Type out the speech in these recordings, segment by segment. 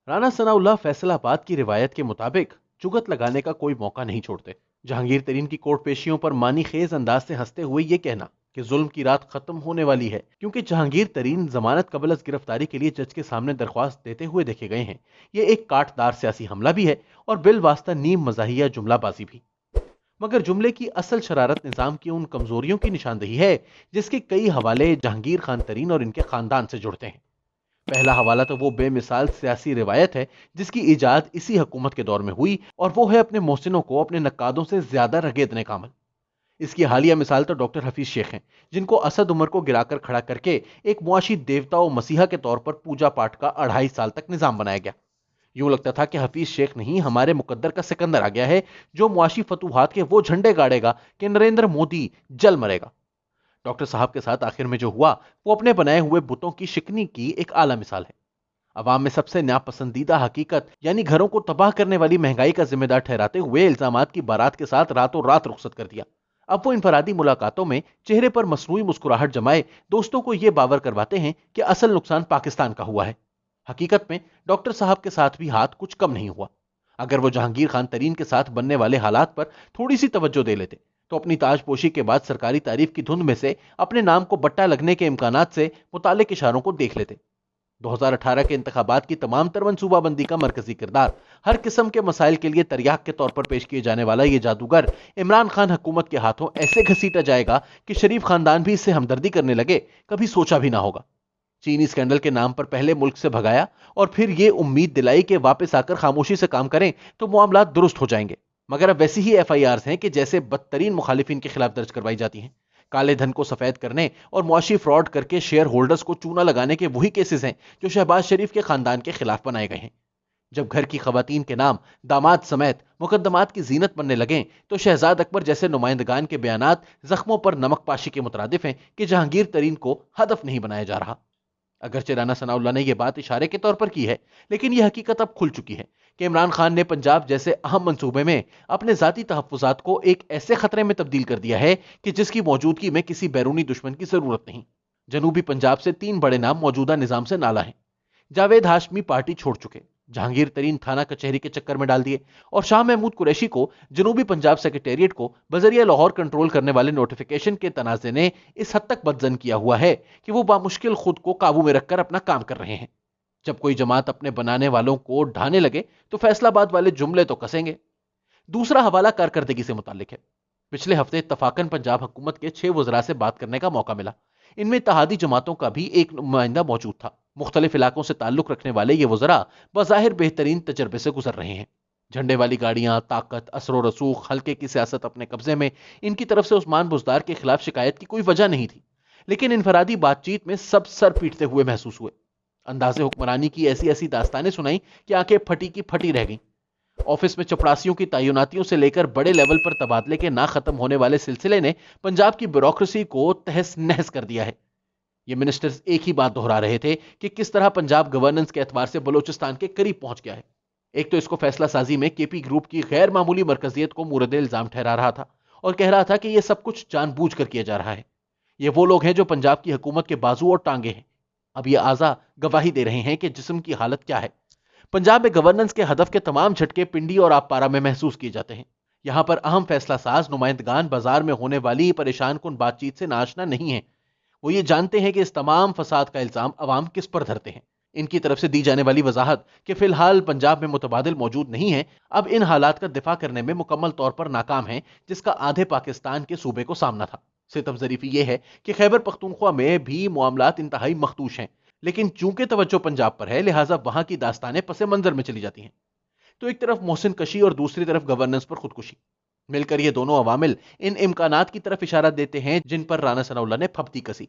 رانا ثناءاللہ فیصل آباد کی روایت کے مطابق چگت لگانے کا کوئی موقع نہیں چھوڑتے۔ جہانگیر ترین کی کورٹ پیشیوں پر معنی خیز انداز سے ہنستے ہوئے یہ کہنا کہ ظلم کی رات ختم ہونے والی ہے کیونکہ جہانگیر ترین ضمانت قبل از گرفتاری کے لیے جج کے سامنے درخواست دیتے ہوئے دیکھے گئے ہیں، یہ ایک کاٹ دار سیاسی حملہ بھی ہے اور بالواسطہ نیم مزاحیہ جملہ بازی بھی۔ مگر جملے کی اصل شرارت نظام کی ان کمزوریوں کی نشاندہی ہے جس کے کئی حوالے جہانگیر خان ترین اور ان کے خاندان سے جڑتے ہیں۔ پہلا حوالہ تو وہ بے مثال سیاسی روایت ہے جس کی ایجاد اسی حکومت کے دور میں ہوئی، اور وہ ہے اپنے محسنوں کو اپنے نقادوں سے زیادہ رگیدنے کا عمل۔ اس کی حالیہ مثال تو ڈاکٹر حفیظ شیخ ہیں، جن کو اسد عمر کو گرا کر کھڑا کر کے ایک معاشی دیوتا و مسیحا کے طور پر پوجا پاٹ کا 2.5 سال تک نظام بنایا گیا۔ یوں لگتا تھا کہ حفیظ شیخ نہیں، ہمارے مقدر کا سکندر آ گیا ہے جو معاشی فتوحات کے وہ جھنڈے گاڑے گا کہ نریندر مودی جل مرے گا۔ ڈاکٹر صاحب کے ساتھ آخر میں جو ہوا وہ اپنے بنائے ہوئے بتوں کی شکنی کی ایک اعلیٰ مثال ہے۔ عوام میں سب سے ناپسندیدہ حقیقت یعنی گھروں کو تباہ کرنے والی مہنگائی کا ذمہ دار ٹھہراتے ہوئے الزامات کی بارات کے ساتھ راتوں رات رخصت کر دیا۔ اب وہ انفرادی ملاقاتوں میں چہرے پر مصنوعی مسکراہٹ جمائے دوستوں کو یہ باور کرواتے ہیں کہ اصل نقصان پاکستان کا ہوا ہے۔ حقیقت میں ڈاکٹر صاحب کے ساتھ بھی ہاتھ کچھ کم نہیں ہوا۔ اگر وہ جہانگیر خان ترین کے ساتھ بننے والے حالات پر تھوڑی سی توجہ دے لیتے تو اپنی تاج پوشی کے بعد سرکاری تعریف کی دھند میں سے اپنے نام کو بٹا لگنے کے امکانات سے متعلق اشاروں کو دیکھ لیتے۔ 2018 کے انتخابات کی تمام تر منصوبہ بندی کا مرکزی کردار ہر قسم کے مسائل کے لیے تریاق کے طور پر پیش کیے جانے والا یہ جادوگر عمران خان حکومت کے ہاتھوں ایسے گھسیٹا جائے گا کہ شریف خاندان بھی اس سے ہمدردی کرنے لگے، کبھی سوچا بھی نہ ہوگا۔ چینی سکینڈل کے نام پر پہلے ملک سے بھگایا اور پھر یہ امید دلائی کہ واپس آ کر خاموشی سے کام کریں تو معاملات درست ہو جائیں گے، مگر اب ویسی ہی ایف آئی آرز ہیں کہ جیسے بدترین مخالفین کے خلاف درج کروائی جاتی ہیں۔ کالے دھن کو سفید کرنے اور معاشی فراڈ کر کے شیئر ہولڈرز کو چونا لگانے کے وہی کیسز ہیں جو شہباز شریف کے خاندان کے خلاف بنائے گئے ہیں۔ جب گھر کی خواتین کے نام داماد سمیت مقدمات کی زینت بننے لگیں تو شہزاد اکبر جیسے نمائندگان کے بیانات زخموں پر نمک پاشی کے مترادف ہیں کہ جہانگیر ترین کو ہدف نہیں بنایا جا رہا۔ اگرچہ رانا ثناءاللہ نے یہ بات اشارے کے طور پر کی ہے، لیکن یہ حقیقت اب کھل چکی ہے کہ عمران خان نے پنجاب جیسے اہم منصوبے میں اپنے ذاتی تحفظات کو ایک ایسے خطرے میں تبدیل کر دیا ہے کہ جس کی موجودگی میں کسی بیرونی دشمن کی ضرورت نہیں۔ جنوبی پنجاب سے 3 بڑے نام موجودہ نظام سے نالا ہیں۔ جاوید ہاشمی پارٹی چھوڑ چکے، جہانگیر ترین تھانہ کچہری کے چکر میں ڈال دیے، اور شاہ محمود قریشی کو جنوبی پنجاب سیکریٹریٹ کو بذریعہ لاہور کنٹرول کرنے والے نوٹیفیکیشن کے تنازع نے اس حد تک بدظن کیا ہوا ہے کہ وہ بامشکل خود کو قابو میں رکھ کر اپنا کام کر رہے ہیں۔ جب کوئی جماعت اپنے بنانے والوں کو ڈھانے لگے تو فیصل آباد والے جملے تو کسیں گے۔ دوسرا حوالہ کارکردگی سے متعلق ہے۔ پچھلے ہفتے اتفاقاً پنجاب حکومت کے 6 وزراء سے بات کرنے کا موقع ملا۔ ان میں اتحادی جماعتوں کا بھی ایک نمائندہ موجود تھا۔ مختلف علاقوں سے تعلق رکھنے والے یہ وزراء بظاہر بہترین تجربے سے گزر رہے ہیں۔ جھنڈے والی گاڑیاں، طاقت، اثر و رسوخ، حلقے کی سیاست اپنے قبضے میں، ان کی طرف سے عثمان بزدار کے خلاف شکایت کی کوئی وجہ نہیں تھی، لیکن انفرادی بات چیت میں سب سر پیٹتے ہوئے محسوس ہوئے۔ انداز حکمرانی کی ایسی ایسی داستانیں سنائیں کہ آنکھیں پھٹی کی پھٹی رہ گئیں۔ آفس میں چپڑاسیوں کی تعیناتیوں سے لے کر بڑے لیول پر تبادلے کے نہ ختم ہونے والے سلسلے نے پنجاب کی بیوروکریسی کو تہس نہس کر دیا ہے۔ یہ منسٹرز ایک ہی بات دہرا رہے تھے کہ کس طرح پنجاب گورننس کے اعتبار سے بلوچستان کے قریب پہنچ گیا ہے۔ ایک تو اس کو فیصلہ سازی میں کے پی گروپ کی غیر معمولی مرکزیت کو مورد الزام ٹھہرا رہا تھا اور کہہ رہا تھا کہ یہ سب کچھ جان بوجھ کر کیا جا رہا ہے۔ یہ وہ لوگ ہیں جو پنجاب کی حکومت کے بازو اور ٹانگیں ہیں۔ اب یہ اعضا گواہی دے رہے ہیں کہ جسم کی حالت کیا ہے۔ پنجاب میں گورننس کے ہدف کے تمام جھٹکے پنڈی اور آبپارا میں محسوس کیے جاتے ہیں۔ یہاں پر اہم فیصلہ ساز نمائندگان بازار میں ہونے والی پریشان کن بات چیت سے ناشنا نہیں ہیں۔ وہ یہ جانتے ہیں کہ اس تمام فساد کا الزام عوام کس پر دھرتے ہیں۔ ان کی طرف سے دی جانے والی وضاحت کہ فی الحال پنجاب میں متبادل موجود نہیں ہے، اب ان حالات کا دفاع کرنے میں مکمل طور پر ناکام ہے جس کا آدھے پاکستان کے صوبے کو سامنا تھا۔ ستم ظریفی یہ ہے کہ خیبر پختونخوا میں بھی معاملات انتہائی مخدوش ہیں، لیکن چونکہ توجہ پنجاب پر ہے لہٰذا وہاں کی داستانیں پس منظر میں چلی جاتی ہیں۔ تو ایک طرف محسن کشی اور دوسری طرف گورننس پر خودکشی، مل کر یہ دونوں عوامل ان امکانات کی طرف اشارہ دیتے ہیں جن پر رانا ثناءاللہ نے پھپتی کسی۔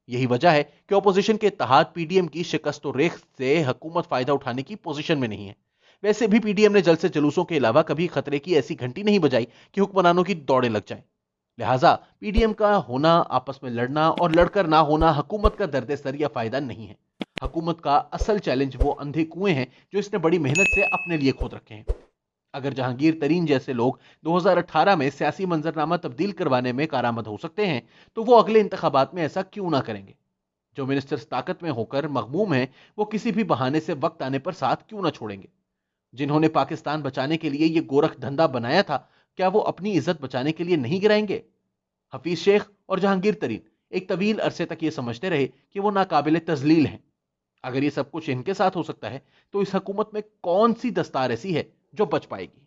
یہی وجہ ہے کہ اپوزیشن کے اتحاد پی ڈی ایم کی شکست و ریخت سے حکومت فائدہ اٹھانے کی پوزیشن میں نہیں ہے۔ ویسے بھی پی ڈی ایم نے جلسے جلوسوں کے علاوہ کبھی خطرے کی ایسی گھنٹی نہیں بجائی کہ حکمرانوں کی دوڑیں لگ جائیں۔ لہٰذا پی ڈی ایم کا ہونا، آپس میں لڑنا اور لڑ کر نہ ہونا حکومت کا درد سر یا فائدہ نہیں ہے۔ حکومت کا اصل چیلنج وہ اندھے کنویں ہیں جو اس نے بڑی محنت سے اپنے لیے کھود رکھے ہیں۔ اگر جہانگیر ترین جیسے لوگ 2018 میں سیاسی منظرنامہ تبدیل کروانے میں کارآمد ہو سکتے ہیں تو وہ اگلے انتخابات میں ایسا کیوں نہ کریں گے؟ جو منسٹرز طاقت میں ہو کر مغموم ہیں وہ کسی بھی بہانے سے وقت آنے پر ساتھ کیوں نہ چھوڑیں گے؟ جنہوں نے پاکستان بچانے کے لیے یہ گورکھ دھندا بنایا تھا، کیا وہ اپنی عزت بچانے کے لیے نہیں گرائیں گے؟ حفیظ شیخ اور جہانگیر ترین ایک طویل عرصے تک یہ سمجھتے رہے کہ وہ ناقابل تذلیل ہیں۔ اگر یہ سب کچھ ان کے ساتھ ہو سکتا ہے تو اس حکومت میں کون سی دستار ایسی ہے جو بچ پائے گی؟